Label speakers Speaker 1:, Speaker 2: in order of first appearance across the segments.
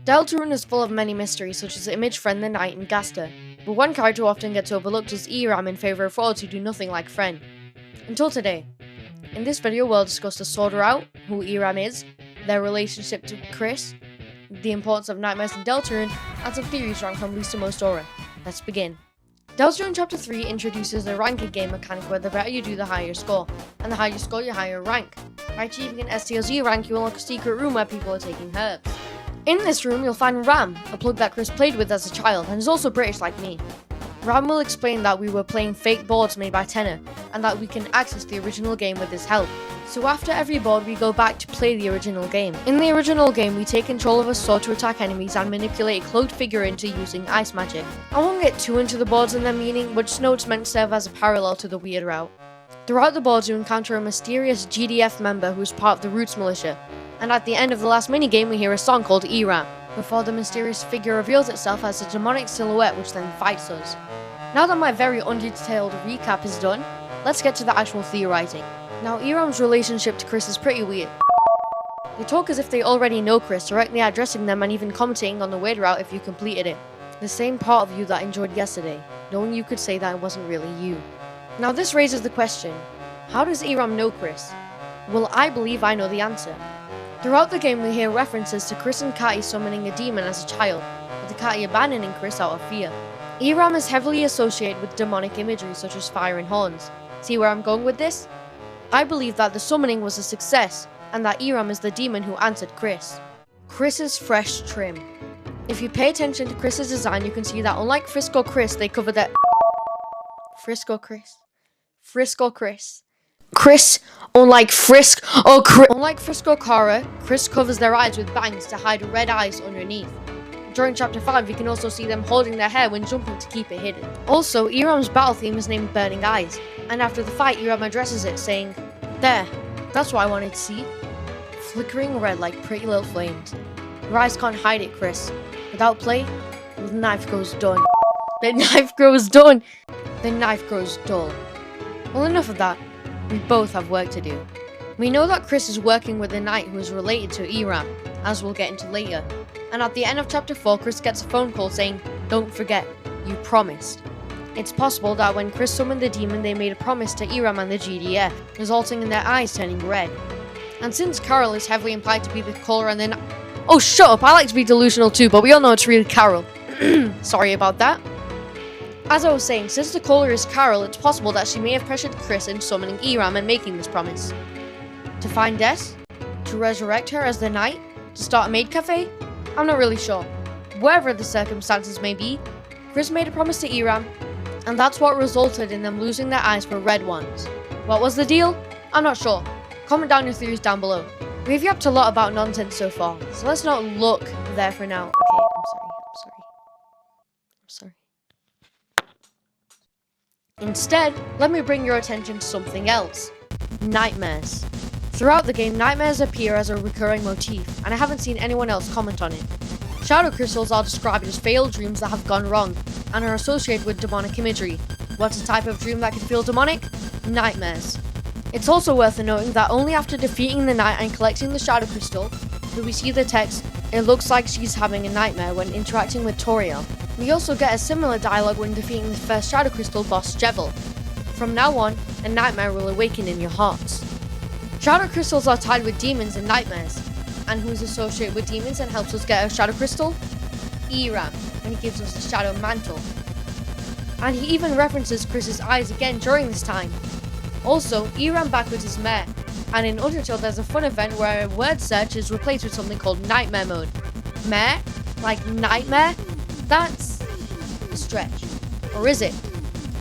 Speaker 1: Deltarune is full of many mysteries such as Image, Friend the Knight, and Gaster, but one character who often gets overlooked is ERAM in favour of frauds who do nothing like Friend. Until today. In this video we'll discuss the Sword Route, who ERAM is, their relationship to Kris, the importance of Knightmares and Deltarune, and some theories run from least to most aura. Let's begin. Deltarune Chapter 3 introduces the ranking game mechanic where the better you do the higher your score, and the higher you score your higher rank. By achieving an S or Z rank you unlock a secret room where people are taking herbs. In this room you'll find Ramb, a plug that Kris played with as a child and is also British like me. Ramb will explain that we were playing fake boards made by Tenor, and that we can access the original game with his help. So after every board we go back to play the original game. In the original game we take control of a sword to attack enemies and manipulate a cloaked figure into using ice magic. I won't get too into the boards and their meaning, but just know it's meant to serve as a parallel to the weird route. Throughout the boards you encounter a mysterious GDF member who is part of the Roots militia, and at the end of the last minigame we hear a song called ERAM, before the mysterious figure reveals itself as a demonic silhouette which then fights us. Now that my very undetailed recap is done, let's get to the actual theorizing. Now ERAM's relationship to Kris is pretty weird. They talk as if they already know Kris, directly addressing them and even commenting on the weird route if you completed it. The same part of you that enjoyed yesterday, knowing you could say that it wasn't really you. Now this raises the question, how does ERAM know Kris? Well, I believe I know the answer. Throughout the game we hear references to Kris and Kati summoning a demon as a child, with the Kati abandoning Kris out of fear. ERAM is heavily associated with demonic imagery such as fire and horns. See where I'm going with this? I believe that the summoning was a success, and that ERAM is the demon who answered Kris. Kris's fresh trim. If you pay attention to Kris's design you can see that unlike Frisco Kris they cover their... Frisco Kris. Unlike Frisco Kara, Kris covers their eyes with bangs to hide red eyes underneath. During Chapter 5 you can also see them holding their hair when jumping to keep it hidden. Also, ERAM's battle theme is named Burning Eyes, and after the fight ERAM addresses it saying, "There, that's what I wanted to see. Flickering red like pretty little flames. Your eyes can't hide it, Kris. Without play, the knife grows done. The knife grows dull." Well, enough of that. We both have work to do. We know that Kris is working with a knight who is related to ERAM, as we'll get into later. And at the end of Chapter 4, Kris gets a phone call saying, "Don't forget, you promised." It's possible that when Kris summoned the demon they made a promise to ERAM and the GDF, resulting in their eyes turning red. And since Carol is heavily implied to be the caller and then... Oh, shut up, I like to be delusional too, but we all know it's really Carol. Sorry about that. As I was saying, since the caller is Carol, it's possible that she may have pressured Kris into summoning ERAM and making this promise. To find Des? To resurrect her as the knight? To start a maid cafe? I'm not really sure. Wherever the circumstances may be, Kris made a promise to ERAM, and that's what resulted in them losing their eyes for red ones. What was the deal? I'm not sure. Comment down your theories down below. We've yapped a lot about nonsense so far, so let's not look there for now. Okay, I'm sorry. Instead, let me bring your attention to something else. Nightmares. Throughout the game, nightmares appear as a recurring motif, and I haven't seen anyone else comment on it. Shadow crystals are described as failed dreams that have gone wrong, and are associated with demonic imagery. What's a type of dream that can feel demonic? Nightmares. It's also worth noting that only after defeating the knight and collecting the shadow crystal do we see the text, "It looks like she's having a nightmare," when interacting with Toriel. We also get a similar dialogue when defeating the first shadow crystal boss, Jevel. From now on, a nightmare will awaken in your hearts. Shadow crystals are tied with demons and nightmares. And who is associated with demons and helps us get a shadow crystal? ERAM, and he gives us the shadow mantle. And he even references Kris's eyes again during this time. Also, ERAM backwards is Mare, and in Undertale there's a fun event where a word search is replaced with something called Nightmare mode. Mare? Like nightmare? That's a stretch. Or is it?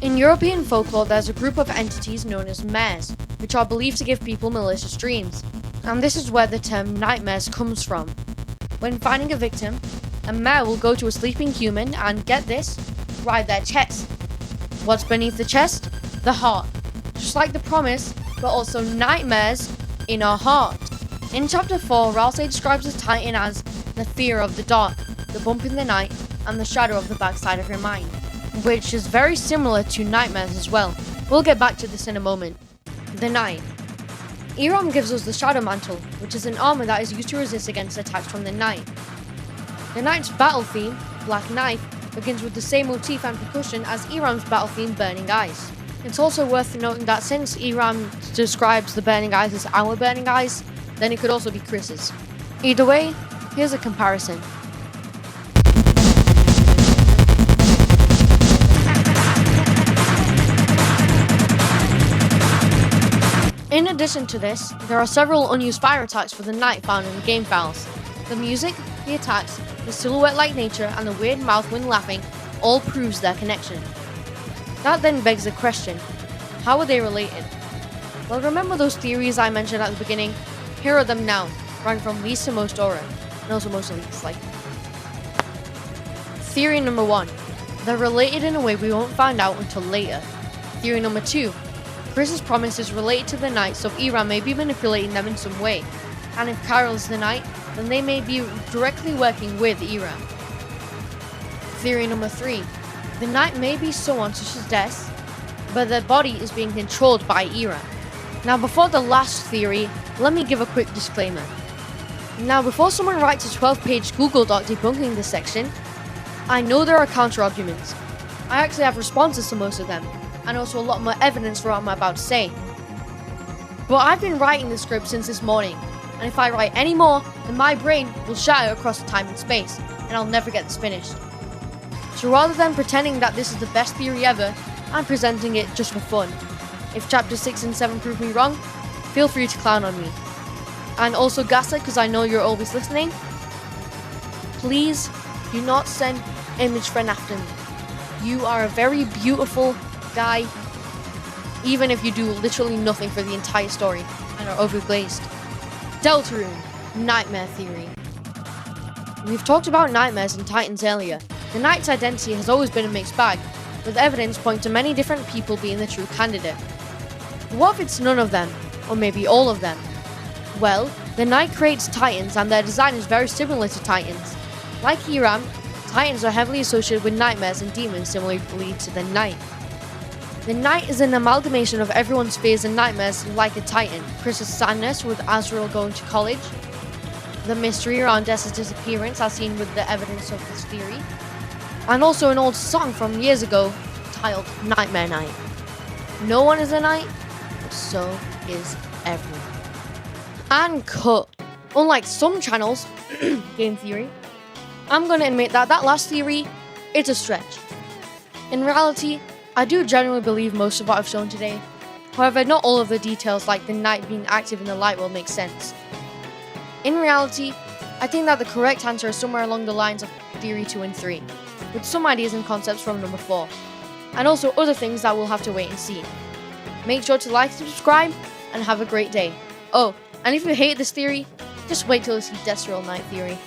Speaker 1: In European folklore there's a group of entities known as mares, which are believed to give people malicious dreams. And this is where the term nightmares comes from. When finding a victim, a mare will go to a sleeping human and, get this, ride their chest. What's beneath the chest? The heart. Just like the promise, but also nightmares in our heart. In Chapter 4, Ralsei describes the Titan as the fear of the dark, the bump in the night, and the shadow of the backside of your mind, which is very similar to nightmares as well. We'll get back to this in a moment. The Knight. ERAM gives us the Shadow Mantle, which is an armor that is used to resist against attacks from the Knight. The Knight's battle theme, Black Knife, begins with the same motif and percussion as ERAM's battle theme, Burning Eyes. It's also worth noting that since ERAM describes the Burning Eyes as our Burning Eyes, then it could also be Kris's. Either way, here's a comparison. In addition to this, there are several unused fire attacks for the Knight found in the game files. The music, the attacks, the silhouette-like nature, and the weird mouth when laughing all proves their connection. That then begs the question, how are they related? Well, remember those theories I mentioned at the beginning? Here are them now, running from least to most aura, and also most least, like. Theory number 1. They're related in a way we won't find out until later. Theory number 2. Kris's promise is related to the Knight, so ERAM may be manipulating them in some way. And if Carol is the Knight, then they may be directly working with ERAM. Theory number 3. The Knight may be someone such as Des, but their body is being controlled by ERAM. Now before the last theory, let me give a quick disclaimer. Now before someone writes a 12-page Google Doc debunking this section, I know there are counter-arguments. I actually have responses to most of them, and also a lot more evidence for what I'm about to say. But I've been writing the script since this morning, and if I write any more, then my brain will shatter across time and space, and I'll never get this finished. So rather than pretending that this is the best theory ever, I'm presenting it just for fun. If chapter 6 and 7 prove me wrong, feel free to clown on me. And also Gaster, because I know you're always listening, please do not send image friend after me. You are a very beautiful guy, even if you do literally nothing for the entire story and are overglazed. Deltarune, Knightmare Theory. We've talked about nightmares and titans earlier. The Knight's identity has always been a mixed bag, with evidence pointing to many different people being the true candidate. But what if it's none of them, or maybe all of them? Well, the Knight creates titans and their design is very similar to titans. Like ERAM, titans are heavily associated with nightmares and demons similarly to the Knight. The Knight is an amalgamation of everyone's fears and nightmares like a titan. Kris's sadness with Azrael going to college, the mystery around Des' disappearance as seen with the evidence of this theory, and also an old song from years ago titled Nightmare Night. No one is a knight, but so is everyone. And cut. Unlike some channels, game theory, I'm gonna admit that last theory, it's a stretch. In reality, I do generally believe most of what I've shown today. However, not all of the details like the Knight being active in the light world make sense. In reality, I think that the correct answer is somewhere along the lines of theory 2 and 3, with some ideas and concepts from number 4, and also other things that we'll have to wait and see. Make sure to like and subscribe, and have a great day. Oh, and if you hate this theory, just wait till you see Desiree Knight Theory.